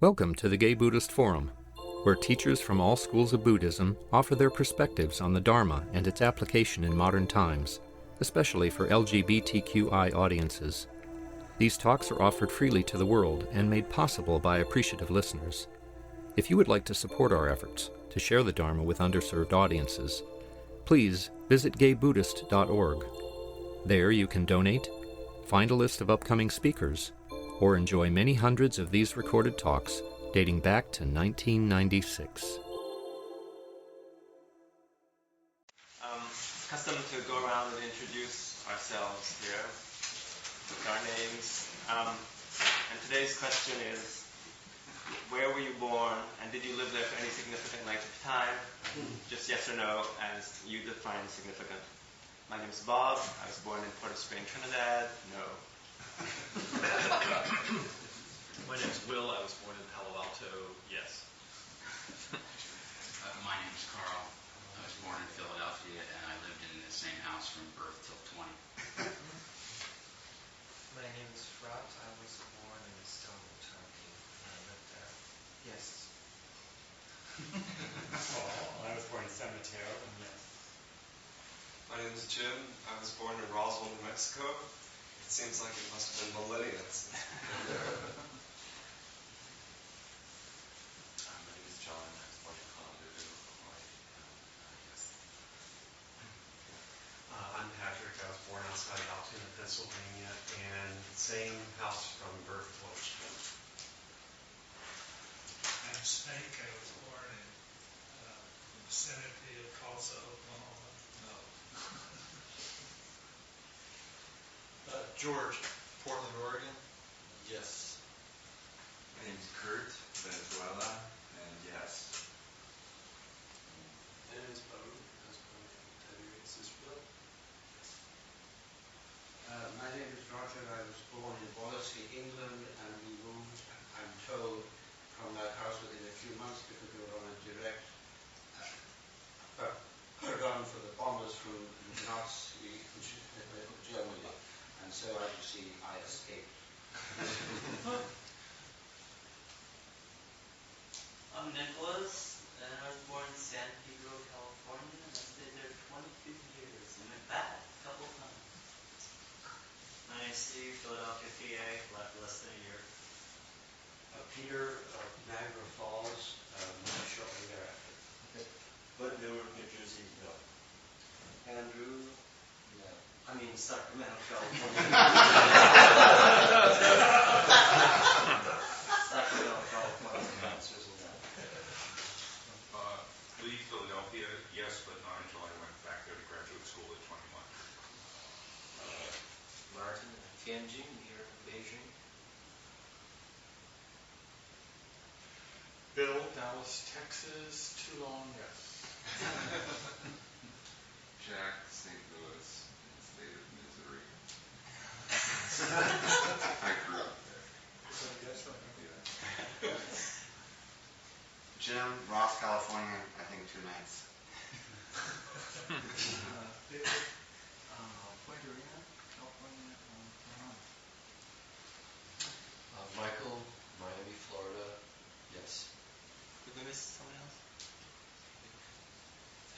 Welcome to the Gay Buddhist Forum, where teachers from all schools of Buddhism offer their perspectives on the Dharma and its application in modern times, especially for LGBTQI audiences. These talks are offered freely to the world and made possible by appreciative listeners. If you would like to support our efforts to share the Dharma with underserved audiences, please visit gaybuddhist.org. There you can donate, find a list of upcoming speakers, or enjoy many hundreds of these recorded talks dating back to 1996. Custom to go around and introduce ourselves here with our names. And today's question is, where were you born, and did you live there for any significant length of time? Just yes or no, as you define significant. My name is Bob. I was born in Port of Spain, Trinidad. No. My name is Will. I was born in Palo Alto. Yes. My name is Carl. I was born in Philadelphia, and I lived in the same house from birth till 20. My name is Frat. I was born in Istanbul, Turkey, and I lived there. Yes. I was born in San Mateo, and yes. My name is Jim. I was born in Roswell, New Mexico. It seems like it must have been millennia since. My name is John. I was born in Honolulu, Hawaii. Yes. I'm Patrick. I was born outside Altoona, Pennsylvania, and same house from birth to age. I'm Snake. I was born in the vicinity of Tulsa, Oklahoma. No. George, Portland, Oregon. Yes. My name is Kurt, Venezuela, and yes. My name is Baru. I was born in Tiberias, Israel. Yes. My name is Roger. I was born in Wallasey, England, and we moved, I'm told, from that house within a few months because we were on a direct run for the bombers from Nazi Germany. And so I escaped. I'm Nicholas, and I was born in San Pedro, California, and I stayed there 22 years, and went back a couple times. My name is Steve, Philadelphia, PA, left less than a year. Peter, Niagara Falls, shortly thereafter. But Newark, New Jersey, no. Andrew, No. I mean Sacramento, California. Sacramento, California. Answers in that. Lee, Philadelphia, yes, but not until I went back there to graduate school at 21. Martin, Tianjin, here in Beijing. Bill, Dallas, Texas. Too long, yes. Jack, St. Louis, in the state of Missouri. I grew up there. Yeah. Jim, Ross, California, I think 2 nights. Puerto Rico, California, Michael, Miami, Florida. Yes. Did we miss someone else?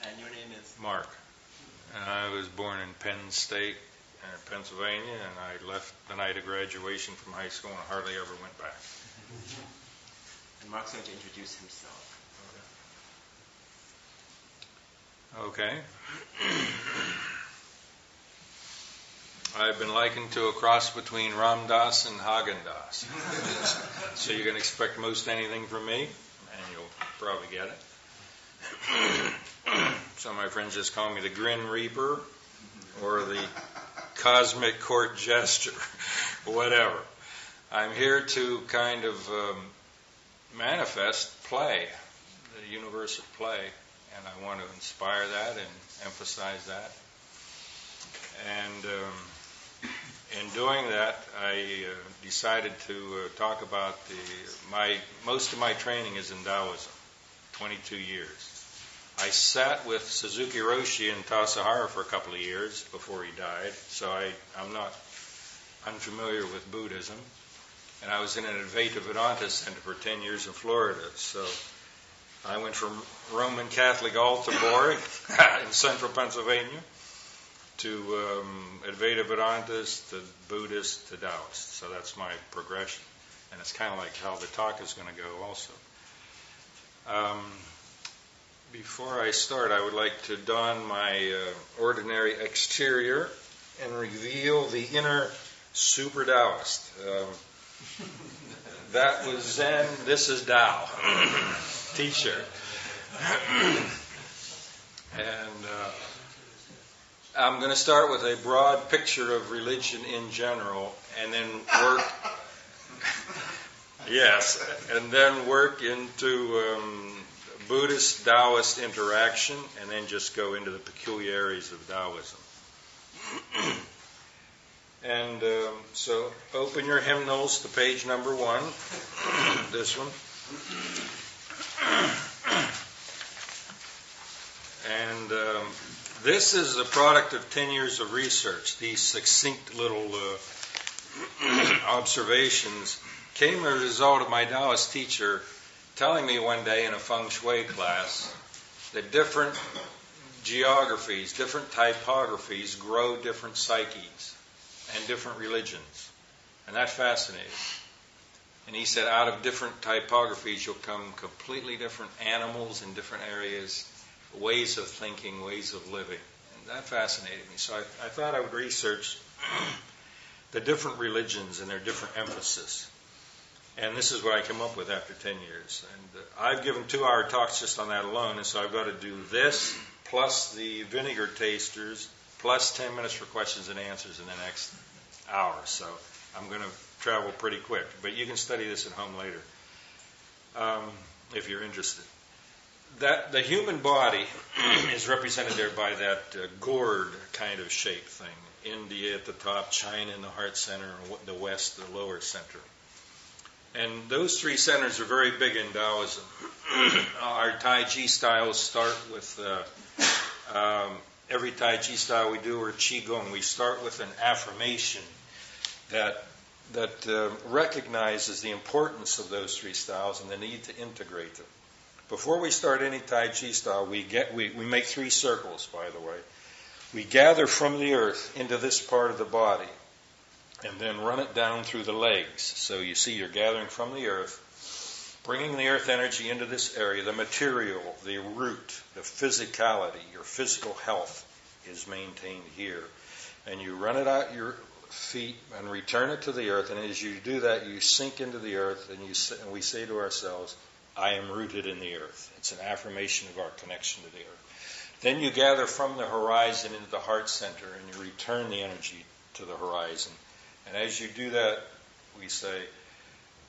And your name is? Mark. And I was born in Penn State, Pennsylvania, and I left the night of graduation from high school and hardly ever went back. And Mark's going to introduce himself. Okay. I've been likened to a cross between Ram Dass and Haagen-Dazs. So you can expect most anything from me, and you'll probably get it. Some of my friends just call me the Grin Reaper or the Cosmic Court Jester, whatever. I'm here to kind of manifest play, the universe of play, and I want to inspire that and emphasize that. And in doing that, I decided to talk about most of my training is in Taoism, 22 years. I sat with Suzuki Roshi in Tassajara for a couple of years before he died, so I'm not unfamiliar with Buddhism. And I was in an Advaita Vedanta center for 10 years in Florida. So I went from Roman Catholic altar boy in central Pennsylvania to Advaita Vedantas, to Buddhist, to Taoist. So that's my progression. And it's kind of like how the talk is going to go also. Before I start, I would like to don my ordinary exterior and reveal the inner super Taoist. That was Zen, this is Tao t-shirt. And I'm going to start with a broad picture of religion in general and then work yes, and then work into Buddhist Taoist interaction and then just go into the peculiarities of Taoism. And so open your hymnals to page number 1, this one. And this is a product of 10 years of research. These succinct little observations came as a result of my Taoist teacher telling me one day in a Feng Shui class that different geographies, different typographies grow different psyches and different religions. And that fascinated. And he said out of different typographies you'll come completely different animals in different areas, ways of thinking, ways of living. And that fascinated me. So I thought I would research the different religions and their different emphasis. And this is what I came up with after 10 years. And I've given 2-hour talks just on that alone, and so I've got to do this, plus the vinegar tasters, plus 10 minutes for questions and answers in the next hour. So I'm going to travel pretty quick. But you can study this at home later if you're interested. That the human body is represented there by that gourd kind of shape thing. India at the top, China in the heart center, and the West, the lower center. And those 3 centers are very big in Taoism. Our Tai Ji styles start with, every Tai Ji style we do, or Qigong, we start with an affirmation that recognizes the importance of those 3 styles and the need to integrate them. Before we start any Tai Chi style, we make 3 circles, by the way. We gather from the earth into this part of the body and then run it down through the legs. So you see you're gathering from the earth, bringing the earth energy into this area. The material, the root, the physicality, your physical health is maintained here. And you run it out your feet and return it to the earth. And as you do that, you sink into the earth and we say to ourselves, I am rooted in the earth. It's an affirmation of our connection to the earth. Then you gather from the horizon into the heart center and you return the energy to the horizon. And as you do that, we say,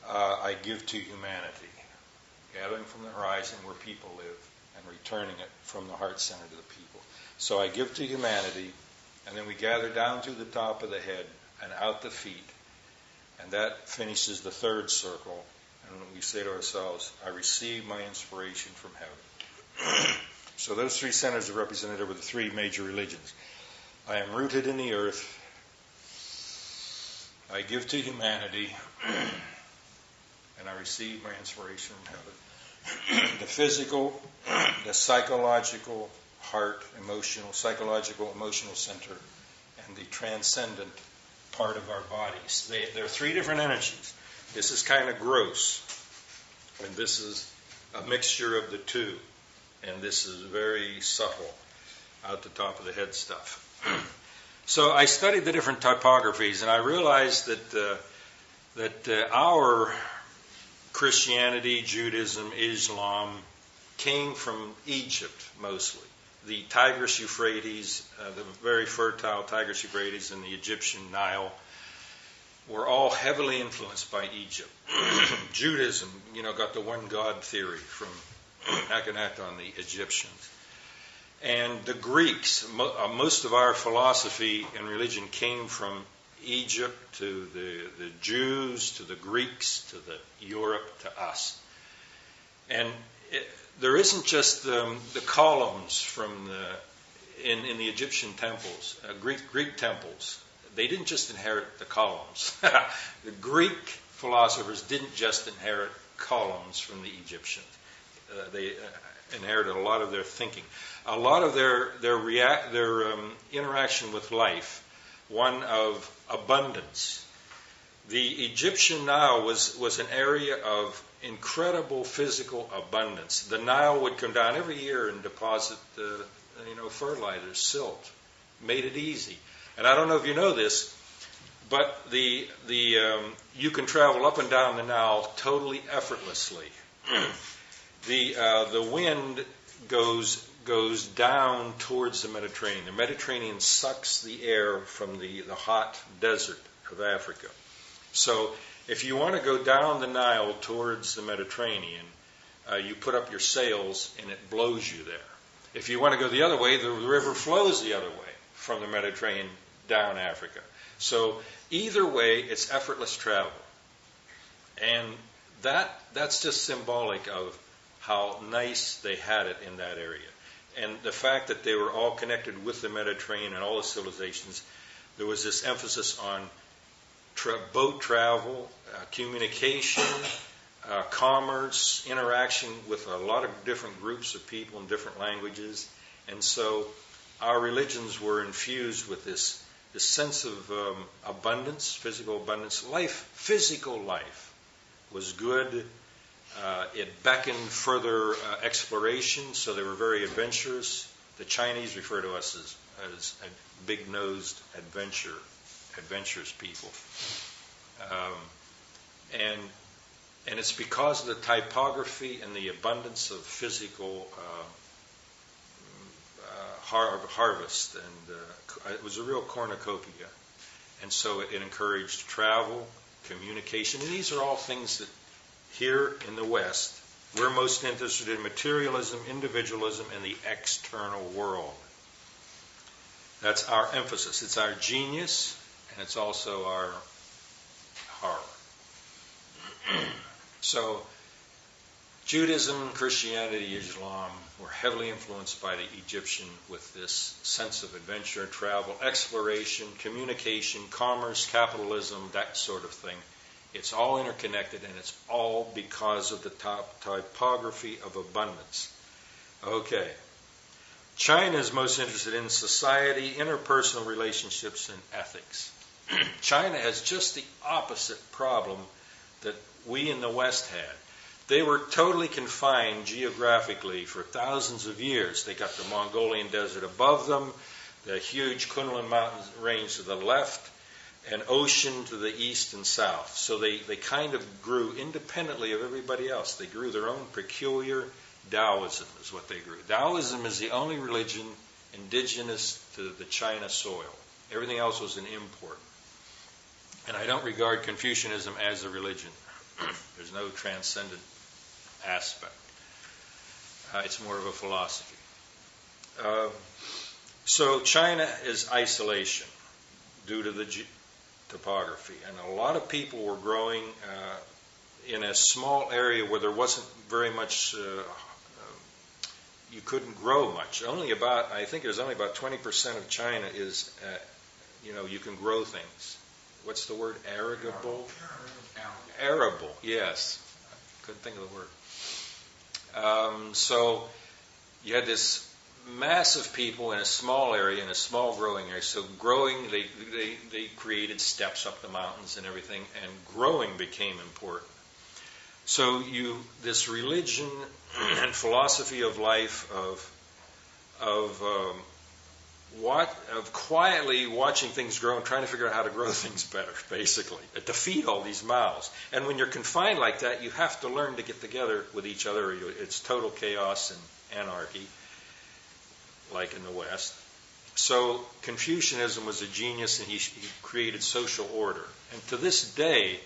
I give to humanity. Gathering from the horizon where people live and returning it from the heart center to the people. So I give to humanity, and then we gather down through the top of the head and out the feet. And that finishes the 3rd circle. And we say to ourselves, I receive my inspiration from heaven. So those 3 centers are represented over the 3 major religions. I am rooted in the earth. I give to humanity. And I receive my inspiration from heaven. The physical, the psychological, heart, psychological, emotional center, and the transcendent part of our bodies. There are 3 different energies. This is kind of gross, and this is a mixture of the 2, and this is very subtle, out the top of the head stuff. So I studied the different typographies, and I realized that our Christianity, Judaism, Islam came from Egypt mostly. The Tigris-Euphrates, the very fertile Tigris-Euphrates and the Egyptian Nile were all heavily influenced by Egypt. Judaism, got the one God theory from Akhenaten, the Egyptians. And the Greeks, most of our philosophy and religion came from Egypt to the Jews, to the Greeks, to the Europe, to us. And there isn't just the columns from in the Egyptian temples, Greek temples. They didn't just inherit the columns. The Greek philosophers didn't just inherit columns from the Egyptians. They inherited a lot of their thinking, a lot of their interaction with life, one of abundance. The Egyptian Nile was an area of incredible physical abundance. The Nile would come down every year and deposit fertilizer, silt, made it easy. And I don't know if you know this, but you can travel up and down the Nile totally effortlessly. The wind goes down towards the Mediterranean. The Mediterranean sucks the air from the hot desert of Africa. So if you want to go down the Nile towards the Mediterranean, you put up your sails and it blows you there. If you want to go the other way, the river flows the other way from the Mediterranean down Africa. So either way, it's effortless travel. And that's just symbolic of how nice they had it in that area. And the fact that they were all connected with the Mediterranean and all the civilizations, there was this emphasis on boat travel, communication, commerce, interaction with a lot of different groups of people in different languages. And so our religions were infused with this sense of abundance, physical abundance. Physical life was good. It beckoned further exploration, so they were very adventurous. The Chinese refer to us as big-nosed adventurous people. And it's because of the typography and the abundance of physical harvest, and it was a real cornucopia. And so it encouraged travel, communication, and these are all things that here in the West, we're most interested in: materialism, individualism, and the external world. That's our emphasis. It's our genius, and it's also our horror. So, Judaism, Christianity, Islam were heavily influenced by the Egyptian with this sense of adventure, travel, exploration, communication, commerce, capitalism, that sort of thing. It's all interconnected, and it's all because of the typography of abundance. Okay. China is most interested in society, interpersonal relationships, and ethics. China has just the opposite problem that we in the West had. They were totally confined geographically for thousands of years. They got the Mongolian desert above them, the huge Kunlun mountain range to the left, an ocean to the east and south. So they kind of grew independently of everybody else. They grew their own peculiar Taoism is what they grew. Taoism is the only religion indigenous to the China soil. Everything else was an import. And I don't regard Confucianism as a religion. There's no transcendent aspect. It's more of a philosophy. So China is isolation due to the topography. And a lot of people were growing in a small area where there wasn't very much, you couldn't grow much. I think there's only about 20% of China is, you can grow things. What's the word? Arable? Arable, yes. Couldn't think of the word. So you had this massive people in a small area, in a small growing area. So growing, they created steps up the mountains and everything, and growing became important. So this religion and philosophy of life of quietly watching things grow and trying to figure out how to grow things better, basically, to feed all these mouths. And when you're confined like that, you have to learn to get together with each other. It's total chaos and anarchy, like in the West. So Confucianism was a genius, and he created social order. And to this day,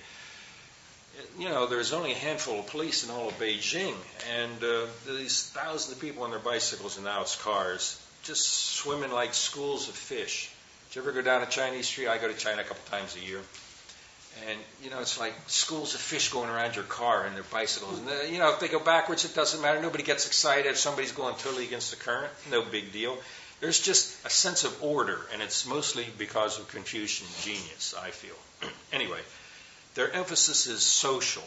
there's only a handful of police in all of Beijing, and these thousands of people on their bicycles, and now it's cars, just swimming like schools of fish. Did you ever go down a Chinese street? I go to China a couple times a year. And, it's like schools of fish going around your car and their bicycles. And, if they go backwards, it doesn't matter. Nobody gets excited. If somebody's going totally against the current, no big deal. There's just a sense of order, and it's mostly because of Confucian genius, I feel. Anyway, Their emphasis is social.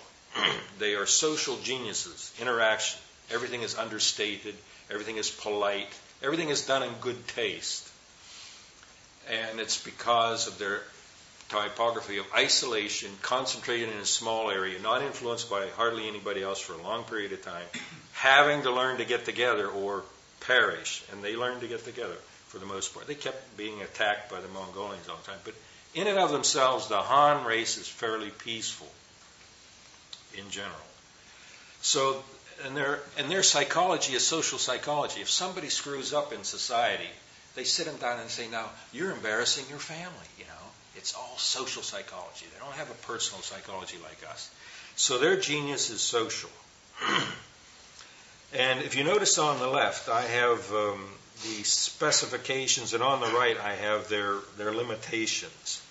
They are social geniuses, interaction. Everything is understated. Everything is polite. Everything is done in good taste. And it's because of their typography of isolation, concentrated in a small area, not influenced by hardly anybody else for a long period of time, having to learn to get together or perish. And they learned to get together for the most part. They kept being attacked by the Mongolians all the time. But in and of themselves, the Han race is fairly peaceful in general. So, and their psychology is social psychology. If somebody screws up in society, they sit them down and say, now, you're embarrassing your family, you know. It's all social psychology. They don't have a personal psychology like us. So their genius is social. And if you notice on the left, I have the specifications, and on the right, I have their limitations.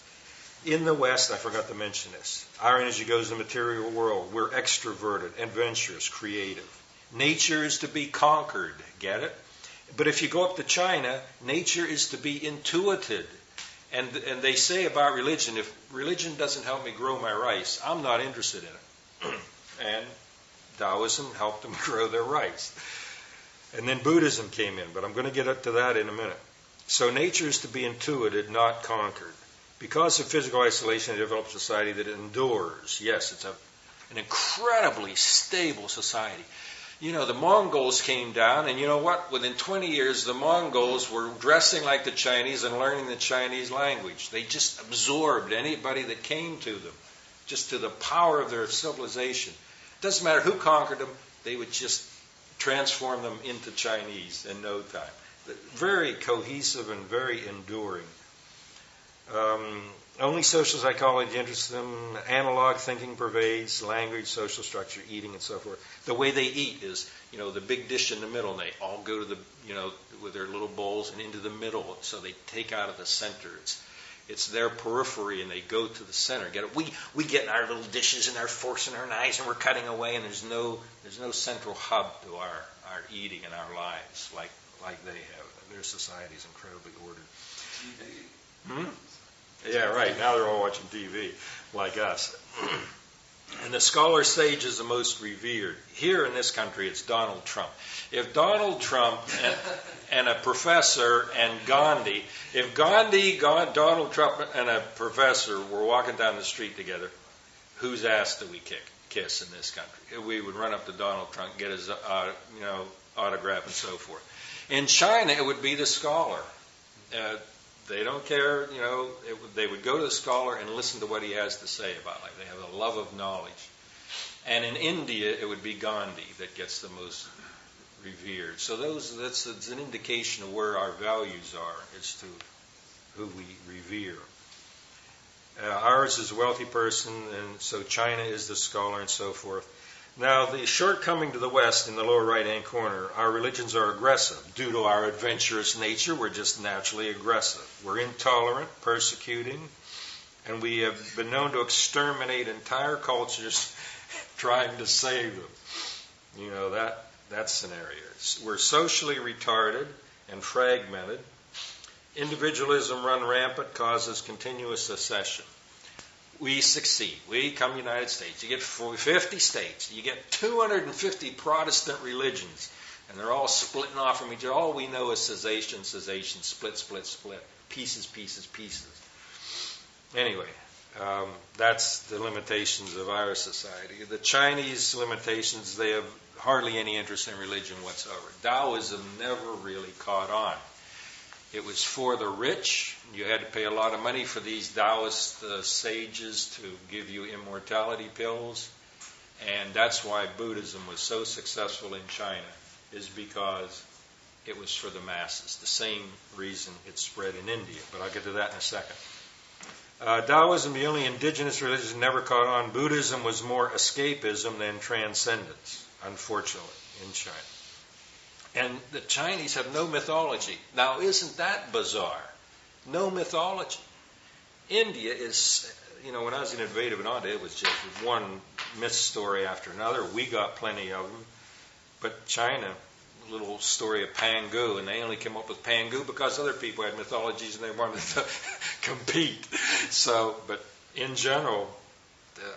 In the West, I forgot to mention this, our energy goes in the material world. We're extroverted, adventurous, creative. Nature is to be conquered, get it? But if you go up to China, nature is to be intuited. And they say about religion, if religion doesn't help me grow my rice, I'm not interested in it. And Taoism helped them grow their rice. And then Buddhism came in, but I'm going to get up to that in a minute. So nature is to be intuited, not conquered. Because of physical isolation, it develops a society that endures. Yes, it's an incredibly stable society. You know, the Mongols came down, and you know what? Within 20 years, the Mongols were dressing like the Chinese and learning the Chinese language. They just absorbed anybody that came to them, just to the power of their civilization. It doesn't matter who conquered them, they would just transform them into Chinese in no time. Very cohesive and very enduring. Only social psychology interests them. Analog thinking pervades language, social structure, eating, and so forth. The way they eat is, you know, the big dish in the middle, and they all go to the, you know, with their little bowls and into the middle. So they take out of the center. It's their periphery, and they go to the center. Get it? We get our little dishes and our forks and our knives, and we're cutting away, and there's no central hub to our eating and our lives like they have. Their society is incredibly ordered. Yeah, right. Now they're all watching TV, like us. And the scholar sage is the most revered. Here in this country, it's Donald Trump. If Donald Trump and a professor and Gandhi, if Gandhi, Donald Trump, and a professor were walking down the street together, whose ass do we kiss in this country? We would run up to Donald Trump, get his autograph and so forth. In China, it would be the scholar. They don't care, you know, they would go to the scholar and listen to what he has to say about life. They have a love of knowledge. And in India, it would be Gandhi that gets the most revered. So that's an indication of where our values are, as to who we revere. Ours is a wealthy person, and so China is the scholar and so forth. Now, the shortcoming to the West in the lower right-hand corner, our religions are aggressive. Due to our adventurous nature, we're just naturally aggressive. We're intolerant, persecuting, and we have been known to exterminate entire cultures trying to save them. You know, that scenario. We're socially retarded and fragmented. Individualism run rampant causes continuous secession. We succeed. We come to the United States. You get 50 states. You get 250 Protestant religions. And they're all splitting off from each other. All we know is cessation, split, pieces. Anyway, that's the limitations of our society. The Chinese limitations, they have hardly any interest in religion whatsoever. Taoism never really caught on. It was for the rich. You had to pay a lot of money for these Taoist sages to give you immortality pills. And that's why Buddhism was so successful in China, is because it was for the masses. The same reason it spread in India. But I'll get to that in a second. Taoism, the only indigenous religion, never caught on. Buddhism was more escapism than transcendence, unfortunately, in China. And the Chinese have no mythology. Now, isn't that bizarre? No mythology. India is, you know, when I was in Advaita Vedanta, it was just one myth story after another. We got plenty of them. But China, a little story of Pangu, and they only came up with Pangu because other people had mythologies and they wanted to compete. So, but in general,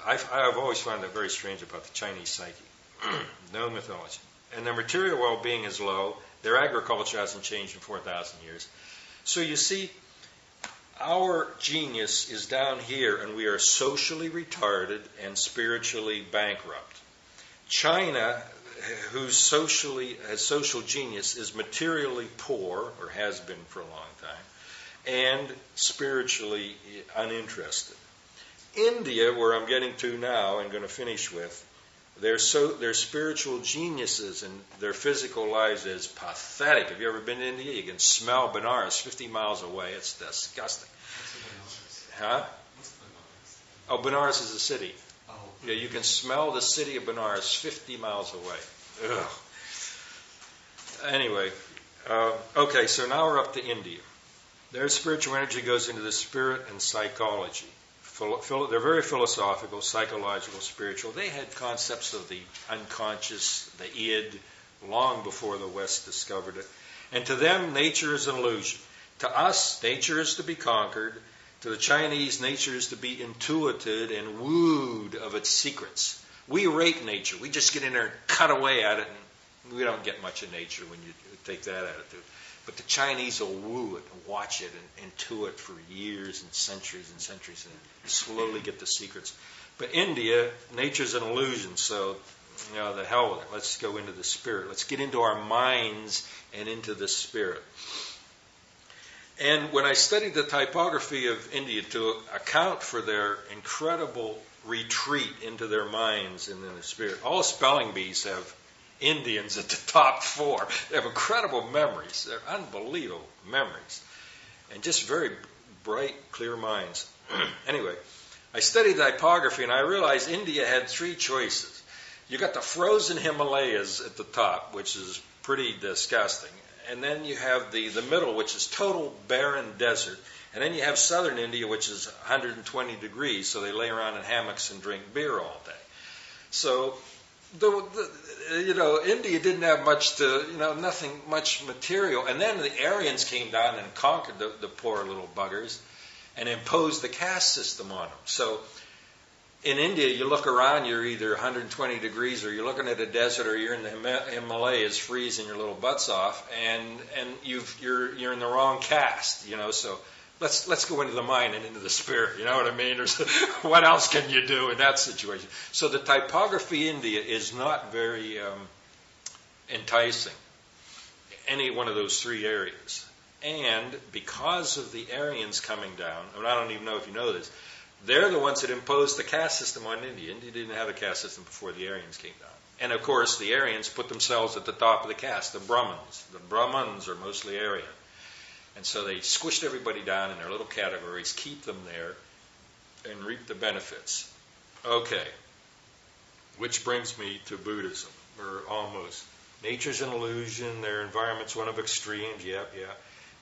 I've always found that very strange about the Chinese psyche. No mythology. And their material well-being is low. Their agriculture hasn't changed in 4,000 years. So you see, our genius is down here, and we are socially retarded and spiritually bankrupt. China, whose has social genius, is materially poor, or has been for a long time, and spiritually uninterested. India, where I'm getting to now and going to finish with, their spiritual geniuses and their physical lives is pathetic. Have you ever been to India? You can smell Benares 50 miles away. It's disgusting. Huh? Oh, Benares is a city. Yeah, you can smell the city of Benares 50 miles away. Ugh. Anyway, okay, so now we're up to India. Their spiritual energy goes into the spirit and psychology. They're very philosophical, psychological, spiritual. They had concepts of the unconscious, the id, long before the West discovered it. And to them, nature is an illusion. To us, nature is to be conquered. To the Chinese, nature is to be intuited and wooed of its secrets. We rape nature. We just get in there and cut away at it, and we don't get much of nature when you take that attitude. But the Chinese will woo it and watch it and intuit for years and centuries and slowly get the secrets. But India, nature's an illusion, so the hell with it. Let's go into the spirit. Let's get into our minds and into the spirit. And when I studied the typography of India to account for their incredible retreat into their minds and in the spirit, all spelling bees have Indians at the top 4. They have incredible memories. They're unbelievable memories. And just very bright, clear minds. Anyway, I studied typography and I realized India had 3 choices. You got the frozen Himalayas at the top, which is pretty disgusting. And then you have the middle, which is total barren desert. And then you have southern India, which is 120 degrees, so they lay around in hammocks and drink beer all day. So, India didn't have much nothing much material. And then the Aryans came down and conquered the poor little buggers and imposed the caste system on them. So, in India, you look around, you're either 120 degrees or you're looking at a desert or you're in the Himalayas freezing your little butts off, and you're in the wrong caste, so let's go into the mind and into the spirit, you know what I mean? What else can you do in that situation? So the typography India is not very enticing, any one of those 3 areas. And because of the Aryans coming down, and I don't even know if you know this, they're the ones that imposed the caste system on India. India didn't have a caste system before the Aryans came down. And of course, the Aryans put themselves at the top of the caste, the Brahmins. The Brahmins are mostly Aryan. And so they squished everybody down in their little categories, keep them there, and reap the benefits. Okay. Which brings me to Buddhism, or almost. Nature's an illusion, their environment's one of extremes, yep.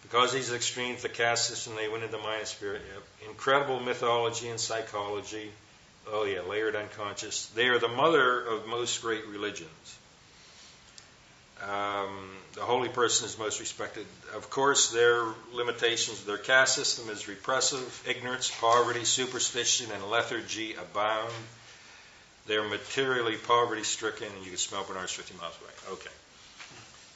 Because these extremes, the caste system, they went into mind and spirit. Yep. Incredible mythology and psychology. Oh yeah, layered unconscious. They are the mother of most great religions. The holy person is most respected. Of course, their limitations, their caste system is repressive. Ignorance, poverty, superstition, and lethargy abound. They're materially poverty-stricken, and you can smell Benares 50 miles away. Okay.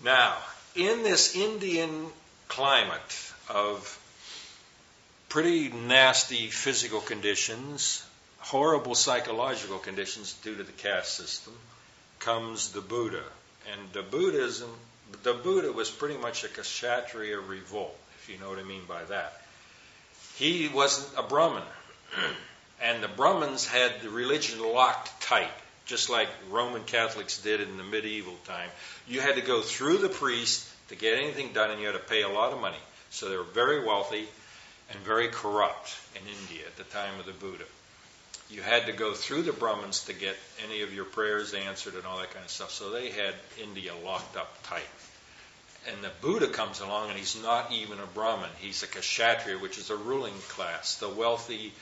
Now, in this Indian climate of pretty nasty physical conditions, horrible psychological conditions due to the caste system, comes the Buddha. And the Buddha was pretty much a Kshatriya revolt, if you know what I mean by that. He wasn't a Brahmin. And the Brahmins had the religion locked tight, just like Roman Catholics did in the medieval time. You had to go through the priest to get anything done, and you had to pay a lot of money. So they were very wealthy and very corrupt in India at the time of the Buddha. You had to go through the Brahmins to get any of your prayers answered and all that kind of stuff. So they had India locked up tight. And the Buddha comes along, and he's not even a Brahmin. He's a Kshatriya, which is a ruling class, the wealthy.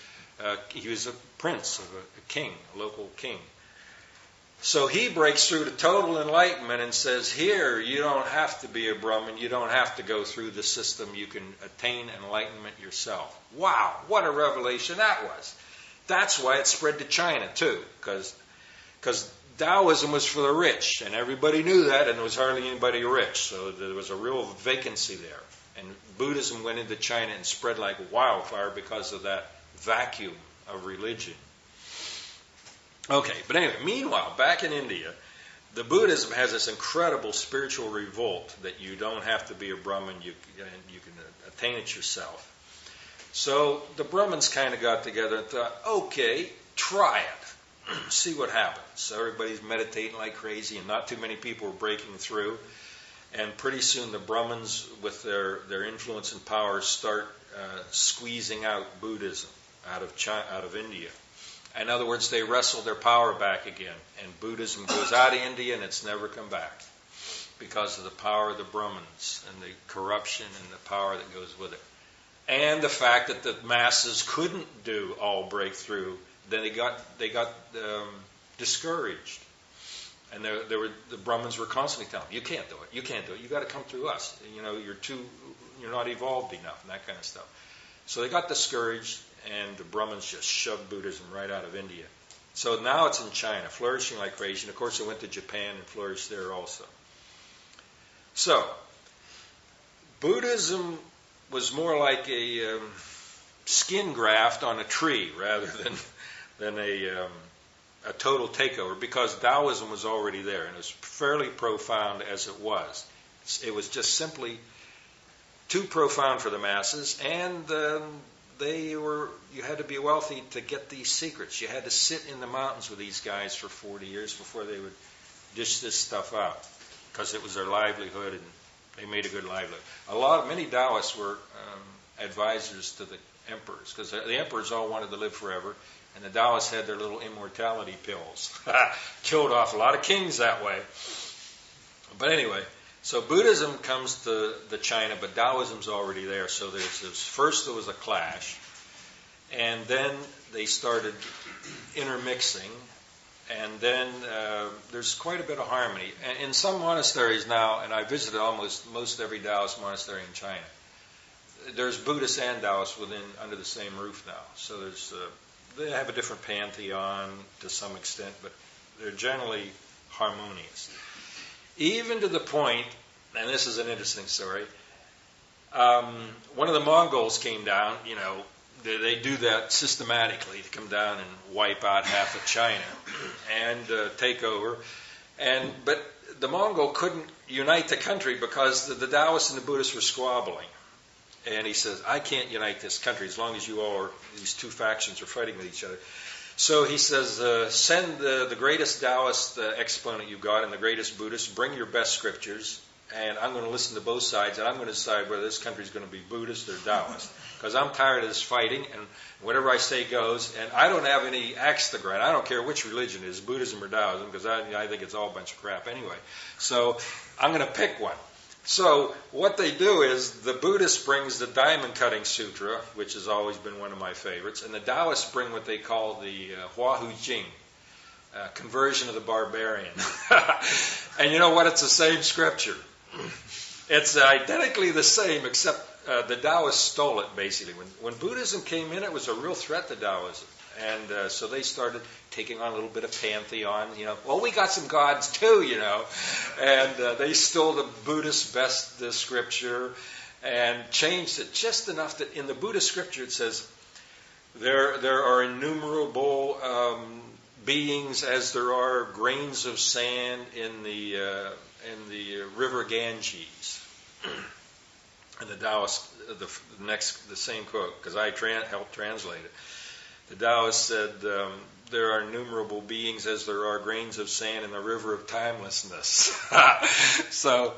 He was a prince of a king, a local king. So he breaks through to total enlightenment and says, here, you don't have to be a Brahmin. You don't have to go through the system. You can attain enlightenment yourself. Wow, what a revelation that was. that's why it spread to China too, because Taoism was for the rich, and everybody knew that, and there was hardly anybody rich, so there was a real vacancy there. And Buddhism went into China and spread like wildfire because of that vacuum of religion. Okay, but anyway, meanwhile, back in India, the Buddhism has this incredible spiritual revolt that you don't have to be a Brahmin, you can attain it yourself. So the Brahmins kind of got together and thought, okay, try it. See what happens. So everybody's meditating like crazy, and not too many people were breaking through. And pretty soon the Brahmins, with their influence and power, start squeezing out Buddhism out of India. In other words, they wrestle their power back again, and Buddhism goes out of India and it's never come back because of the power of the Brahmins and the corruption and the power that goes with it. And the fact that the masses couldn't do all breakthrough, then they got discouraged. And the Brahmins were constantly telling them, you can't do it, you can't do it, you got to come through us. You're not evolved enough, and that kind of stuff. So they got discouraged, and the Brahmins just shoved Buddhism right out of India. So now it's in China, flourishing like crazy. And of course it went to Japan and flourished there also. So, Buddhism was more like a skin graft on a tree rather than a total takeover, because Taoism was already there, and it was fairly profound as it was. It was just simply too profound for the masses, and you had to be wealthy to get these secrets. You had to sit in the mountains with these guys for 40 years before they would dish this stuff out, because it was their livelihood, and they made a good livelihood. Many Taoists were advisors to the emperors, because the emperors all wanted to live forever, and the Taoists had their little immortality pills. Killed off a lot of kings that way. But anyway, so Buddhism comes to China, but Taoism's already there. So first there was a clash, and then they started intermixing, and then there's quite a bit of harmony. And in some monasteries now, and I visited most every Taoist monastery in China, there's Buddhists and Taoists under the same roof now. So they have a different pantheon to some extent, but they're generally harmonious. Even to the point, and this is an interesting story, one of the Mongols came down, they do that systematically, to come down and wipe out half of China and take over. But the Mongol couldn't unite the country because the Taoists and the Buddhists were squabbling. And he says, I can't unite this country as long as you all are, these two factions are fighting with each other. So he says, send the greatest Taoist exponent you've got and the greatest Buddhist, bring your best scriptures, and I'm going to listen to both sides, and I'm going to decide whether this country is going to be Buddhist or Taoist. Because I'm tired of this fighting, and whatever I say goes, and I don't have any axe to grind. I don't care which religion it is, Buddhism or Taoism, because I think it's all a bunch of crap anyway. So I'm going to pick one. So what they do is the Buddhist brings the Diamond Cutting Sutra, which has always been one of my favorites, and the Taoists bring what they call the Ching, Conversion of the Barbarian. And you know what? It's the same scripture. It's identically the same, except the Taoists stole it, basically. When Buddhism came in, it was a real threat to Taoism. And so they started taking on a little bit of pantheon, Well, we got some gods too, And they stole the Buddhist best scripture and changed it just enough that in the Buddhist scripture it says, there are innumerable beings as there are grains of sand in the river Ganges. And the Taoist, the same quote, because I helped translate it. The Taoist said, there are innumerable beings as there are grains of sand in the river of timelessness. So,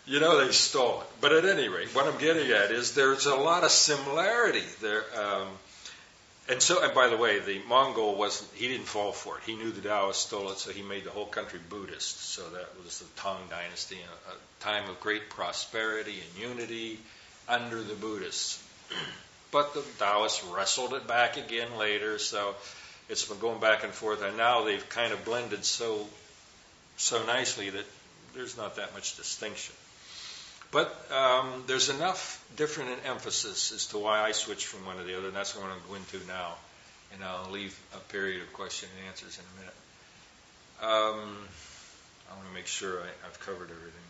they stole it. But at any rate, what I'm getting at is there's a lot of similarity there. And by the way, the Mongol he didn't fall for it. He knew the Taoists stole it, so he made the whole country Buddhist. So that was the Tang Dynasty, a time of great prosperity and unity under the Buddhists. But the Taoists wrestled it back again later, so it's been going back and forth. And now they've kind of blended so nicely that there's not that much distinction. But there's enough different in emphasis as to why I switched from one to the other, and that's what I'm going to go into now. and I'll leave a period of question and answers in a minute. I want to make sure I've covered everything.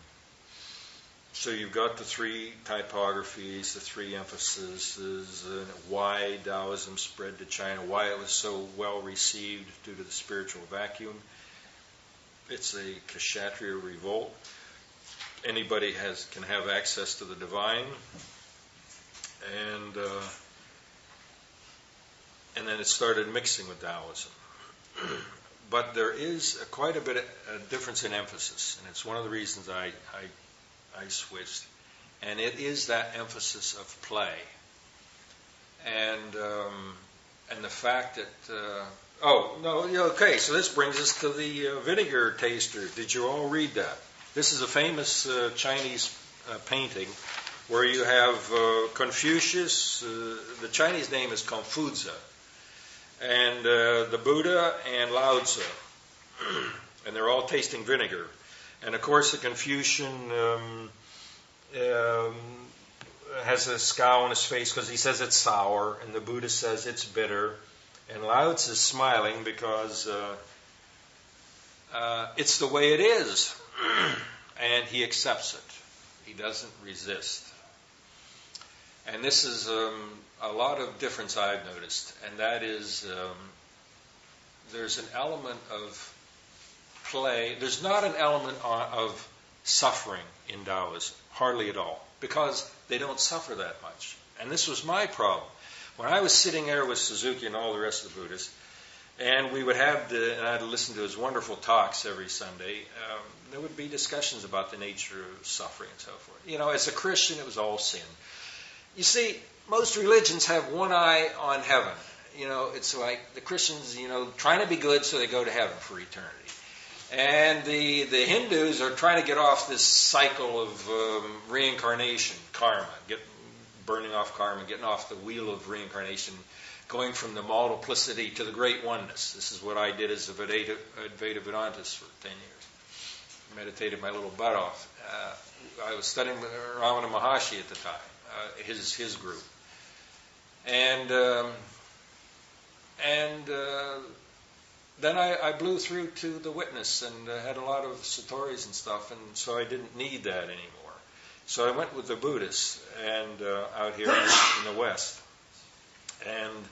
So you've got the three typographies, the three emphases, why Taoism spread to China, why it was so well received due to the spiritual vacuum. It's a Kshatriya revolt. Anybody can have access to the divine, and then it started mixing with Taoism. But there is quite a bit of a difference in emphasis, and it's one of the reasons I switched. And it is that emphasis of play, and the fact that so this brings us to the vinegar taster. Did you all read that? This is a famous Chinese painting where you have Confucius. The Chinese name is Confuzi. And the Buddha and Lao Tzu, and they're all tasting vinegar. And of course, the Confucian has a scowl on his face because he says it's sour, and the Buddha says it's bitter. And Lao Tzu is smiling because it's the way it is, and he accepts it. He doesn't resist. And this is a lot of difference I've noticed, and that is there's an element of play. There's not an element of suffering in Taoism, hardly at all, because they don't suffer that much. And this was my problem. When I was sitting there with Suzuki and all the rest of the Buddhists, and we would have and I'd listen to his wonderful talks every Sunday, there would be discussions about the nature of suffering and so forth. You know, as a Christian, it was all sin. You see, most religions have one eye on heaven. You know, it's like the Christians, trying to be good so they go to heaven for eternity. And the Hindus are trying to get off this cycle of reincarnation, karma, burning off karma, getting off the wheel of reincarnation, going from the multiplicity to the great oneness. This is what I did as a Advaita Vedantist for 10 years. Meditated my little butt off. I was studying with Ramana Maharshi at the time. His group, and then I blew through to the witness and had a lot of satoris and stuff, and so I didn't need that anymore. So I went with the Buddhists and out here in the West, and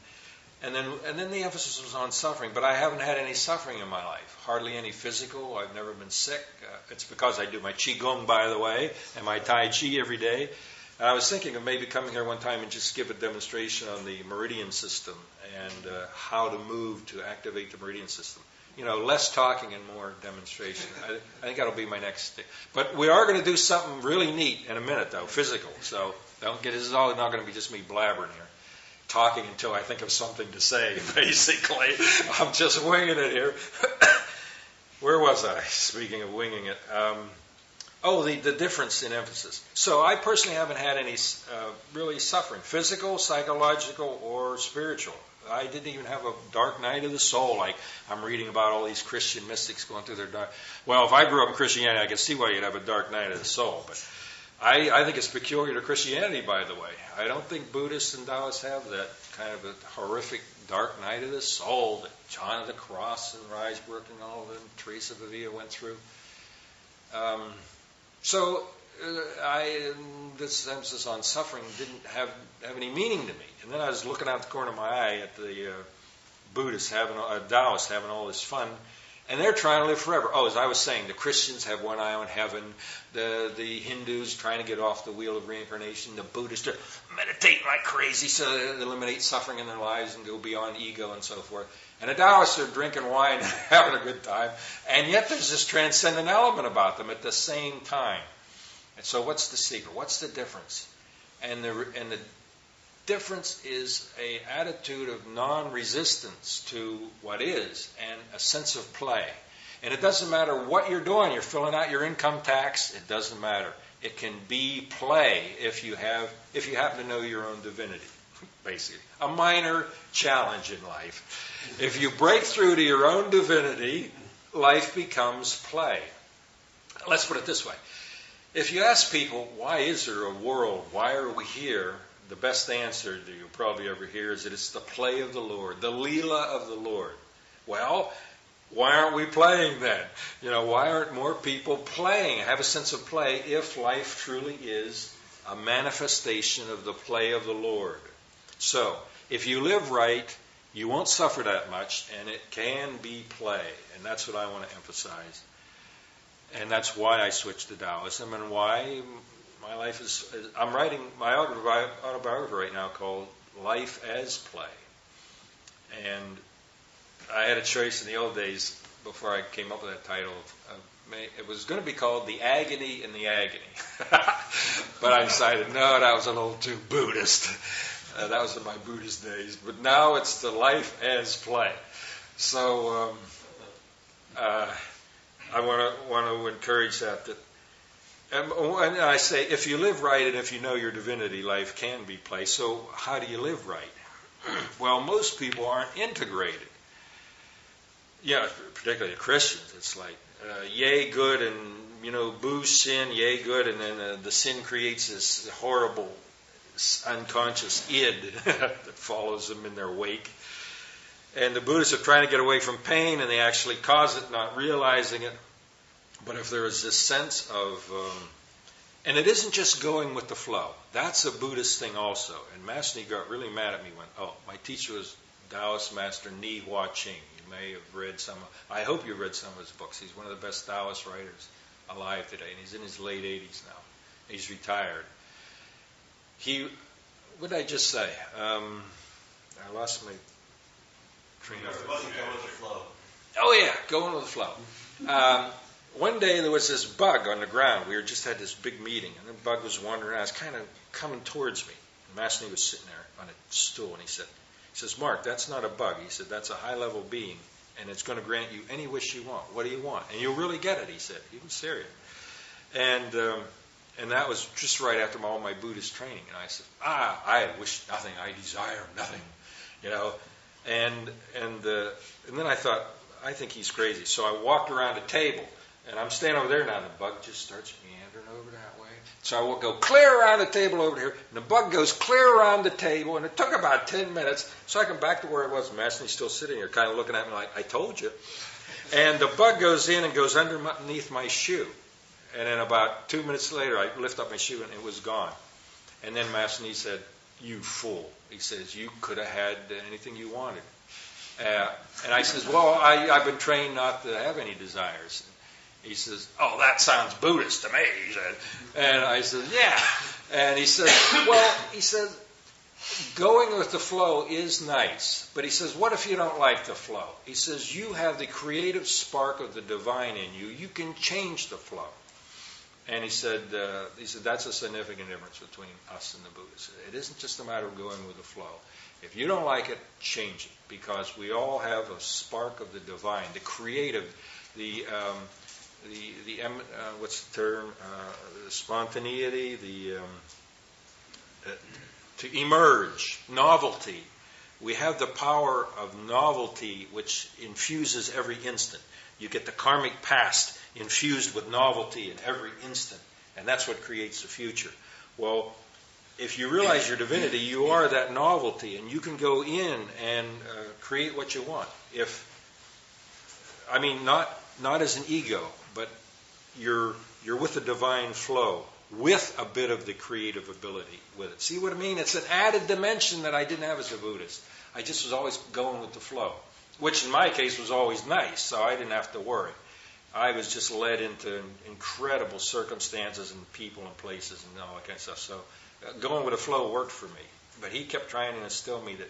then the emphasis was on suffering. But I haven't had any suffering in my life, hardly any physical. I've never been sick. It's because I do my Qigong, by the way, and my Tai Ji every day. I was thinking of maybe coming here one time and just give a demonstration on the meridian system and how to move to activate the meridian system. Less talking and more demonstration. I think that'll be my next thing. But we are going to do something really neat in a minute, though, physical. So this is all not going to be just me blabbering here, talking until I think of something to say, basically. I'm just winging it here. Where was I? Speaking of winging it. The difference in emphasis. So I personally haven't had any really suffering, physical, psychological, or spiritual. I didn't even have a dark night of the soul, like I'm reading about all these Christian mystics going through their dark... Well, if I grew up in Christianity, I can see why you'd have a dark night of the soul. But I think it's peculiar to Christianity, by the way. I don't think Buddhists and Taoists have that kind of a horrific dark night of the soul that John of the Cross and Rysbrook and all of them, Teresa of Avila went through. This emphasis on suffering didn't have any meaning to me. And then I was looking out the corner of my eye at the Taoists having all this fun, and they're trying to live forever. Oh, as I was saying, the Christians have one eye on heaven, the Hindus trying to get off the wheel of reincarnation, the Buddhists are meditating like crazy so they eliminate suffering in their lives and go beyond ego and so forth. And the Taoists are drinking wine and having a good time, and yet there's this transcendent element about them at the same time. And so what's the secret? What's the difference? And the difference is an attitude of non-resistance to what is and a sense of play. And it doesn't matter what you're doing. You're filling out your income tax. It doesn't matter. It can be play if you happen to know your own divinity, basically. A minor challenge in life. If you break through to your own divinity, life becomes play. Let's put it this way. If you ask people, why is there a world? Why are we here? the best answer that you'll probably ever hear is that it's the play of the Lord, the Leela of the Lord. Well, why aren't we playing then? Why aren't more people playing? Have a sense of play if life truly is a manifestation of the play of the Lord. So, if you live right, you won't suffer that much, and it can be play. And that's what I want to emphasize. And that's why I switched to Taoism, and why my life is... I'm writing my autobiography right now called Life as Play. And I had a choice in the old days, before I came up with that title, it was going to be called The Agony in the Agony. But I decided, no, that was a little too Buddhist. That was in my Buddhist days. But now it's the Life as Play. So I want to encourage that. And I say, if you live right and if you know your divinity, life can be play. So how do you live right? Well, most people aren't integrated. Particularly Christians. It's like, yay, good, and, boo, sin, yay, good, and then the sin creates this horrible, unconscious id that follows them in their wake. And the Buddhists are trying to get away from pain, and they actually cause it, not realizing it. But if there is this sense of... and it isn't just going with the flow. That's a Buddhist thing also. And Master Ni got really mad at me when, my teacher was Taoist Master Ni Hua Ching. You may have read I hope you've read some of his books. He's one of the best Taoist writers alive today, and he's in his late 80s now. He's retired. What did I just say? I lost my train of thought. Go with the flow. Oh yeah, going with the flow. One day there was this bug on the ground. We just had this big meeting, and the bug was wandering around. It was kind of coming towards me. And Master Ni was sitting there on a stool, and he says, Mark, that's not a bug. He said, that's a high-level being, and it's going to grant you any wish you want. What do you want? And you'll really get it, he said. He was serious. And that was just right after all my Buddhist training. And I said, I wish nothing. I desire nothing. And then I thought, I think he's crazy. So I walked around a table, and I'm standing over there now, and the bug just starts meandering over that way. So I will go clear around the table over here, and the bug goes clear around the table, and it took about 10 minutes, so I come back to where I was. Master Ni's still sitting here, kind of looking at me like, I told you. And the bug goes in and goes underneath my shoe. And then about 2 minutes later, I lift up my shoe, and it was gone. And then Master Ni said, you fool. He says, you could have had anything you wanted. And I says, well, I've been trained not to have any desires. He says, oh, that sounds Buddhist to me, he said. And I said, yeah. And he said, going with the flow is nice. But he says, what if you don't like the flow? He says, you have the creative spark of the divine in you. You can change the flow. And he said, that's a significant difference between us and the Buddhists. It isn't just a matter of going with the flow. If you don't like it, change it. Because we all have a spark of the divine, the creative, what's the term? The spontaneity, to emerge, novelty. We have the power of novelty which infuses every instant. You get the karmic past infused with novelty in every instant. And that's what creates the future. Well, if you realize your divinity, you are that novelty, and you can go in and create what you want. Not as an ego, but you're with the divine flow, with a bit of the creative ability with it. See what I mean? It's an added dimension that I didn't have as a Buddhist. I just was always going with the flow, which in my case was always nice, so I didn't have to worry. I was just led into incredible circumstances and people and places and all that kind of stuff. So going with the flow worked for me. But he kept trying to instill me that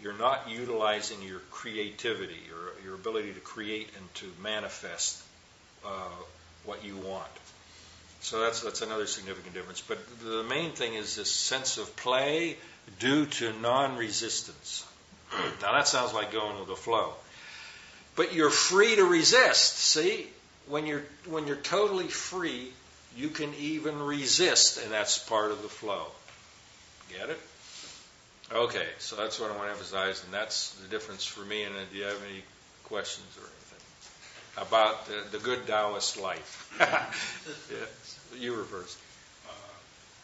you're not utilizing your creativity, your ability to create and to manifest what you want. So that's another significant difference. But the main thing is this sense of play due to non-resistance. Now that sounds like going with the flow. But you're free to resist. See? When you're totally free, you can even resist, and that's part of the flow. Get it? Okay, so that's what I want to emphasize, and that's the difference for me. And do you have any questions or anything about the good Taoist life? Yeah, you were first.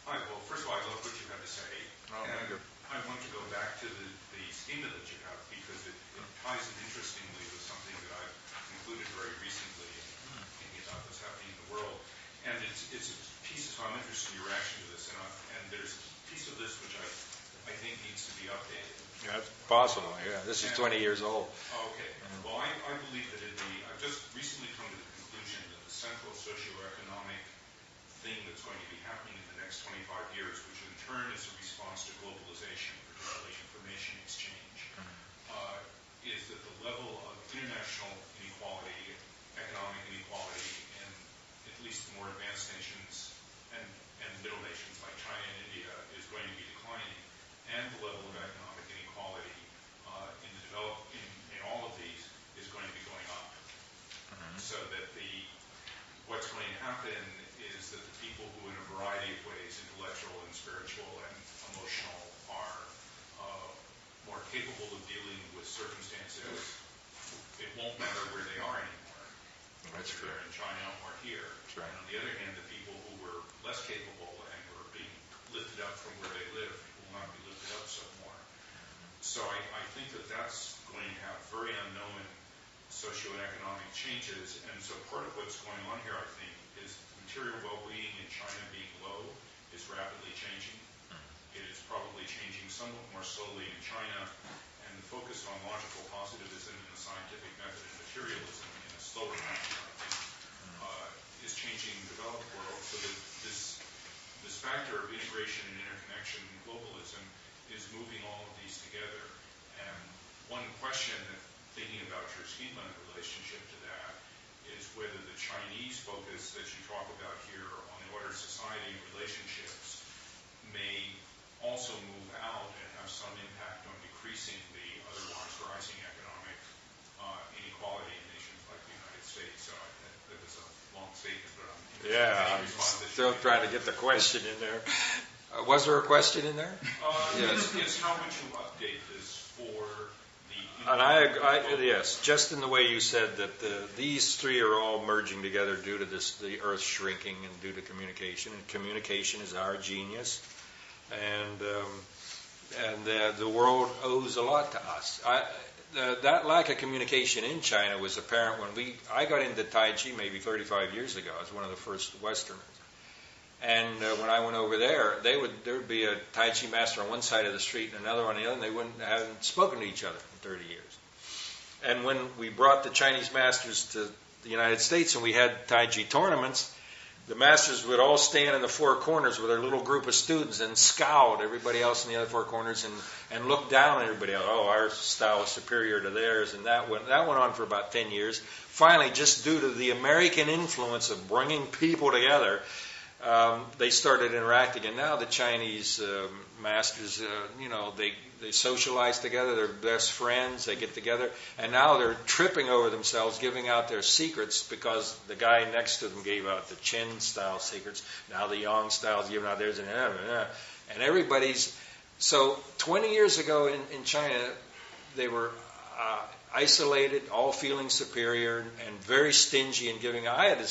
Hi. Well, first of all, I love what you have to say. And I want to go back to the schema that you have because it ties in interestingly with something that I've concluded very recently in thinking about what's happening in the world. And it's a piece, so I'm interested in your reaction to this. And there's a piece of this which I think needs to be updated. Yeah, it's possible. Yeah, this is 20 years old. Okay. Well, I believe that I've just recently come to the conclusion that the central socioeconomic thing that's going to be happening in the next 25 years, which in turn is a response to globalization, particularly information exchange, is that the level of international inequality, economic inequality in at least the more advanced nations and middle nations like China and India is going to be declining, and the level of economic inequality in all of these is going to be going up. So that what's going to happen is that the people who in a variety of ways, intellectual and spiritual and emotional, are more capable of dealing with circumstances, it won't matter where they are anymore. That's true. They're in China or here. That's right. And on the other hand, the people who were less capable and were being lifted up from where they lived will not be lifted up so more. So I think that that's going to have very unknown socioeconomic changes. And so part of what's going on here, I think, is material well-being in China being low is rapidly changing. It is probably changing somewhat more slowly in China, and the focus on logical positivism and the scientific method and materialism in a slower fashion, I think, is changing the developed world. So that this factor of integration and interconnection and globalism is moving all of these together. And one question that, thinking about your schema in relationship to that, is whether the Chinese focus that you talk about here on the order of society and relationships may also move out and have some impact on decreasing the otherwise rising economic inequality in nations like the United States. So that was a long statement, but I'm still trying to get the question in there. Was there a question in there? Yes. How would you update this for the... And yes, just in the way you said that these three are all merging together due to the Earth shrinking and due to communication. And communication is our genius. And the world owes a lot to us. That lack of communication in China was apparent when I got into Tai Chi maybe 35 years ago. I was one of the first Westerners. And when I went over there, there would be a Tai Chi master on one side of the street and another on the other, and they hadn't spoken to each other in 30 years. And when we brought the Chinese masters to the United States and we had Tai Chi tournaments, the masters would all stand in the four corners with their little group of students and scowl at everybody else in the other four corners and look down at everybody else. Oh, our style is superior to theirs. And that went on for about 10 years. Finally, just due to the American influence of bringing people together, they started interacting. And now the Chinese masters, they socialize together. They're best friends. They get together. And now they're tripping over themselves, giving out their secrets because the guy next to them gave out the Qin style secrets. Now the Yang style is giving out theirs. And everybody's... So 20 years ago in China, they were isolated, all feeling superior, and very stingy in giving. I had to,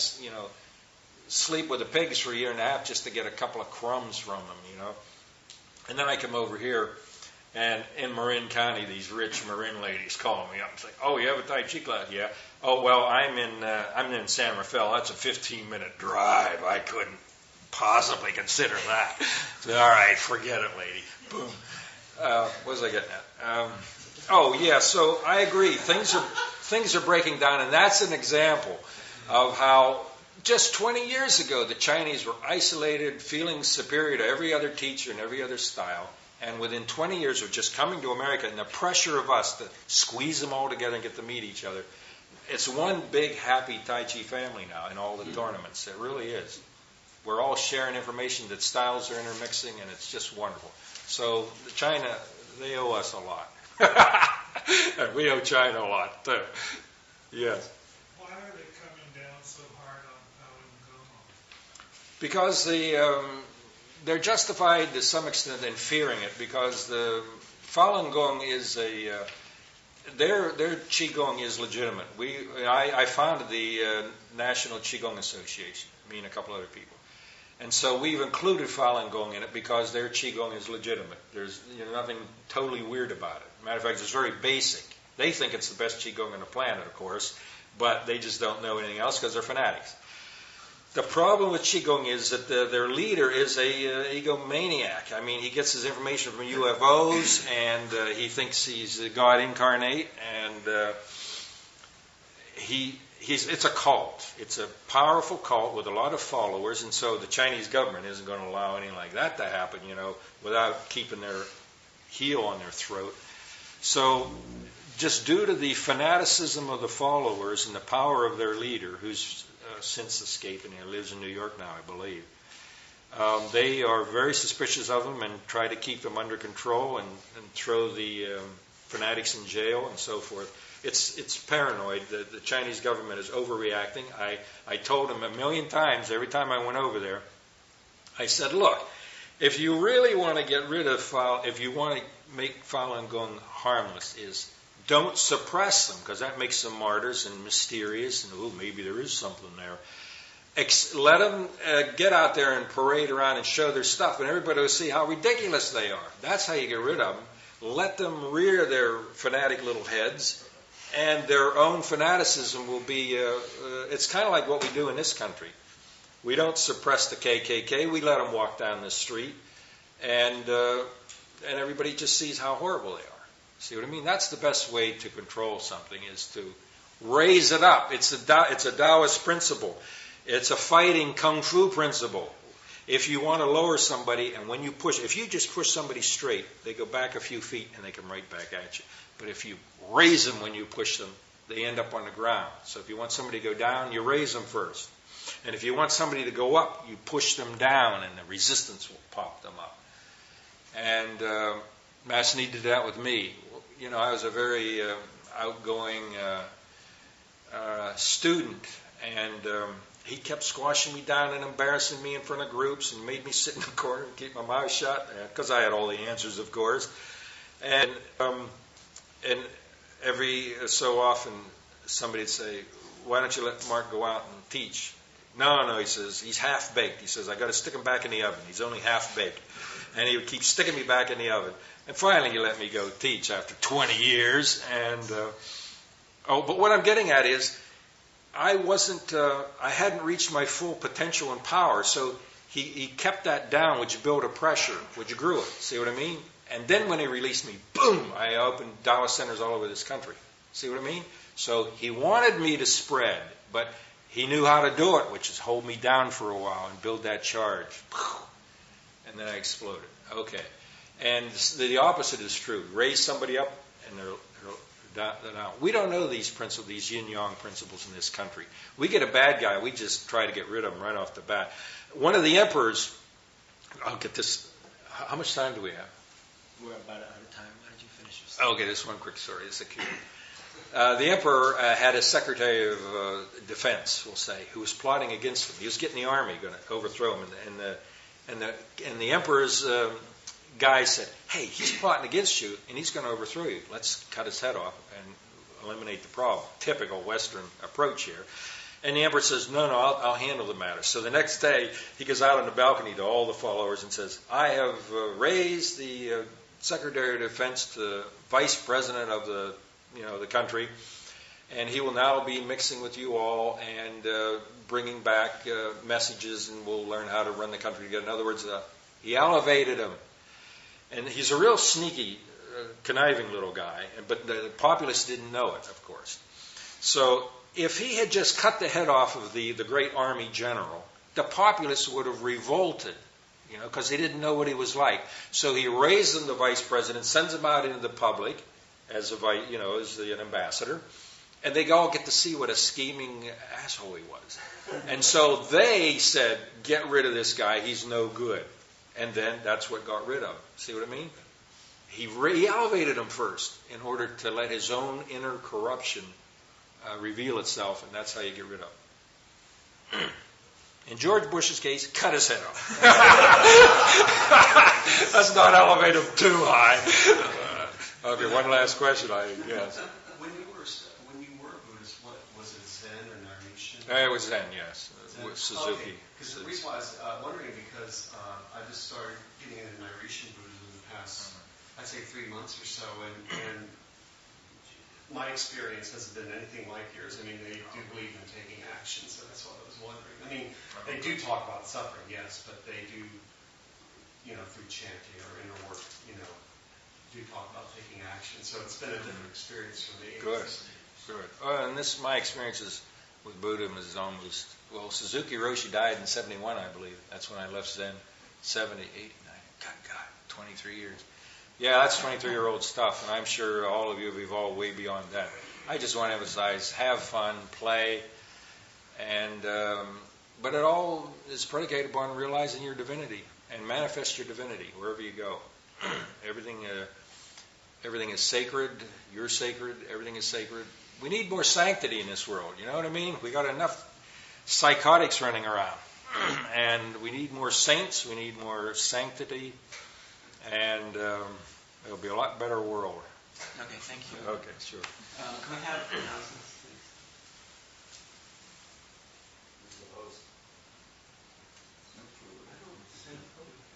sleep with the pigs for a year and a half just to get a couple of crumbs from them, And then I come over here, and in Marin County, these rich Marin ladies call me up and say, "Oh, you have a Tai Chi class?" "Yeah." "Oh, well, I'm in San Rafael. That's a 15-minute drive. I couldn't possibly consider that." So, all right, forget it, lady. Boom. What was I getting at? So I agree. Things are breaking down, and that's an example of how just 20 years ago the Chinese were isolated, feeling superior to every other teacher and every other style, and within 20 years of just coming to America and the pressure of us to squeeze them all together and get to meet each other, it's one big happy Tai Chi family now in all the tournaments. It really is. We're all sharing information, that styles are intermixing, and it's just wonderful. So China, they owe us a lot. And we owe China a lot, too. Yes. Why are they coming down so hard on Falun Gong? Because they're justified to some extent in fearing it, because the Falun Gong is their Qigong is legitimate. I founded the National Qigong Association, me and a couple other people. And so we've included Falun Gong in it because their Qigong is legitimate. There's nothing totally weird about it. Matter of fact, it's very basic. They think it's the best Qigong on the planet, of course, but they just don't know anything else because they're fanatics. The problem with Qigong is that their leader is a egomaniac. I mean, he gets his information from UFOs, and he thinks he's God incarnate, and it's a cult. It's a powerful cult with a lot of followers, and so the Chinese government isn't going to allow anything like that to happen, without keeping their heel on their throat. So just due to the fanaticism of the followers and the power of their leader, who's since escaped, and he lives in New York now, I believe, they are very suspicious of him and try to keep them under control and throw the fanatics in jail and so forth. It's paranoid. The Chinese government is overreacting. I told them 1,000,000 times every time I went over there, I said, look, if you really want to get rid of if you want to make Falun Gong harmless, is don't suppress them, because that makes them martyrs and mysterious, and maybe there is something there. Let them get out there and parade around and show their stuff, and everybody will see how ridiculous they are. That's how you get rid of them. Let them rear their fanatic little heads, and their own fanaticism will be, it's kind of like what we do in this country. We don't suppress the KKK. We let them walk down the street, and everybody just sees how horrible they are. See what I mean? That's the best way to control something, is to raise it up. It's a Taoist principle. It's a fighting kung fu principle. If you want to lower somebody, and if you just push somebody straight, they go back a few feet and they come right back at you. But if you raise them when you push them, they end up on the ground. So if you want somebody to go down, you raise them first. And if you want somebody to go up, you push them down, and the resistance will pop them up. And Masni did that with me. I was a very outgoing student, and he kept squashing me down and embarrassing me in front of groups, and made me sit in the corner and keep my mouth shut, because I had all the answers, of course. And every so often somebody would say, why don't you let Mark go out and teach? No, he says, he's half-baked. He says, I got to stick him back in the oven. He's only half-baked. And he would keep sticking me back in the oven. And finally he let me go teach after 20 years. And but what I'm getting at is, I hadn't reached my full potential and power. So he kept that down, which built a pressure, which grew it. See what I mean? And then when he released me, boom, I opened Taoist centers all over this country. See what I mean? So he wanted me to spread, but he knew how to do it, which is hold me down for a while and build that charge. And then I exploded. Okay. And the opposite is true. Raise somebody up, and they're down. We don't know these principles, these yin-yang principles in this country. We get a bad guy, we just try to get rid of him right off the bat. One of the emperors, I'll get this. How much time do we have? We're about out of time. Why don't you finish your story? Okay, this one quick story. It's a cute. The emperor had a secretary of defense, we'll say, who was plotting against him. He was getting the army, going to overthrow him, and the emperor's guy said, "Hey, he's plotting against you, and he's going to overthrow you. Let's cut his head off and eliminate the problem." Typical Western approach here. And the emperor says, "No, I'll handle the matter." So the next day, he goes out on the balcony to all the followers and says, "I have raised the Secretary of Defense to Vice President of the country, and he will now be mixing with you all and bringing back messages, and we'll learn how to run the country together." In other words, he elevated him. And he's a real sneaky, conniving little guy, but the populace didn't know it, of course. So if he had just cut the head off of the great army general, the populace would have revolted, because they didn't know what he was like. So he raised him to vice president, sends him out into the public as an ambassador, and they all get to see what a scheming asshole he was. And so they said, "Get rid of this guy, he's no good." And then that's what got rid of him. See what I mean? He elevated him first in order to let his own inner corruption reveal itself, and that's how you get rid of him. In George Bush's case, cut his head off. Let's not elevate him too high. Okay, one last question, I guess. When you were a Buddhist, what was it, Zen or Narmishan? It was Zen, yes. With Suzuki. Okay. Because the reason why I was wondering, because I just started getting into Nairishan Buddhism in the past, I'd say 3 months or so, and my experience hasn't been anything like yours. I mean, they do believe in taking action, so that's what I was wondering. I mean, they do talk about suffering, yes, but they do, through chanting or inner work, do talk about taking action. So it's been a different experience for me. Good. And my experiences with Buddhism is almost, Suzuki Roshi died in 71, I believe. That's when I left Zen. 78, 9, God, 23 years. Yeah, that's 23-year-old stuff, and I'm sure all of you have evolved way beyond that. I just want to emphasize, have fun, play, and but it all is predicated upon realizing your divinity and manifest your divinity wherever you go. Everything is sacred. You're sacred. Everything is sacred. We need more sanctity in this world. You know what I mean? We got enough psychotics running around, and we need more saints. We need more sanctity, and it'll be a lot better world. Okay, thank you. Okay, sure. Can we have announcements, please?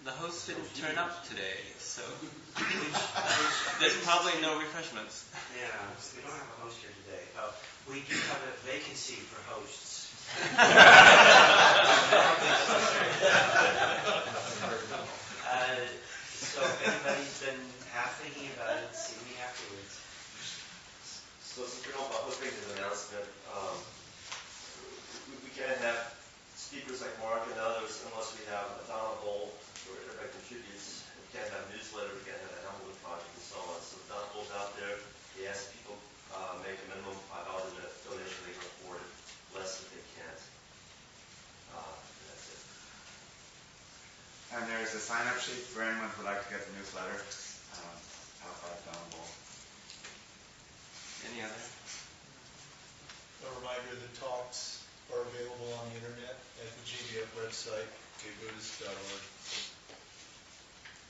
The host didn't turn up today, so there's probably no refreshments. Yeah, we don't have a host here today. We do have a vacancy for hosts. So if anybody's been half thinking about it, see me afterwards. So since we don't have hosting an announcement, we can't have speakers like Mark and others unless we have a Donna Bowl where everybody contributes. We can't have newsletter, we can't have an Hamilton project and so on. So Donna Bowl's out there. He asks people make a minimum $5 a minute donation they can afford it, less if they can't. That's it. And there's a sign-up sheet for anyone who would like to get the newsletter. Outside Donna Bowl. Any other? A reminder, the talks are available on the internet at the GBF website, gaybuddhist.org.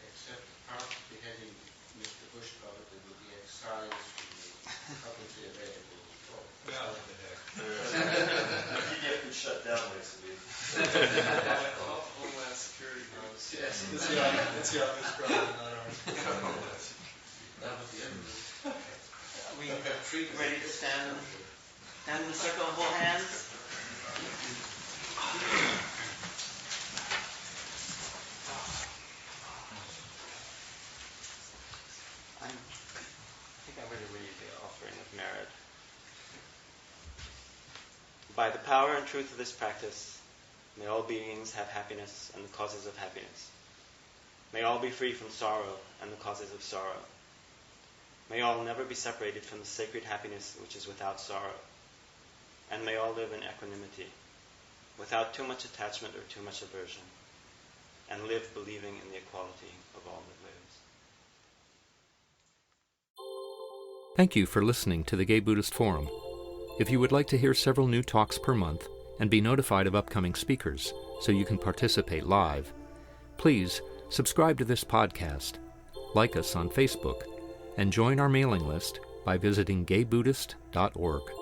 Except probably having Mr. Bush covered, there will be exiles from the publicly available talk. Yeah, what the heck. GBF could shut down next week. Homeland Security knows. Yes, it's the obvious problem, not ours. That was the end. Are we ready to stand in the circle and hold hands? I think I'm going to read the offering of merit. By the power and truth of this practice, may all beings have happiness and the causes of happiness. May all be free from sorrow and the causes of sorrow. May all never be separated from the sacred happiness which is without sorrow. And may all live in equanimity, without too much attachment or too much aversion, and live believing in the equality of all that lives. Thank you for listening to the Gay Buddhist Forum. If you would like to hear several new talks per month and be notified of upcoming speakers so you can participate live, please subscribe to this podcast, like us on Facebook, and join our mailing list by visiting gaybuddhist.org.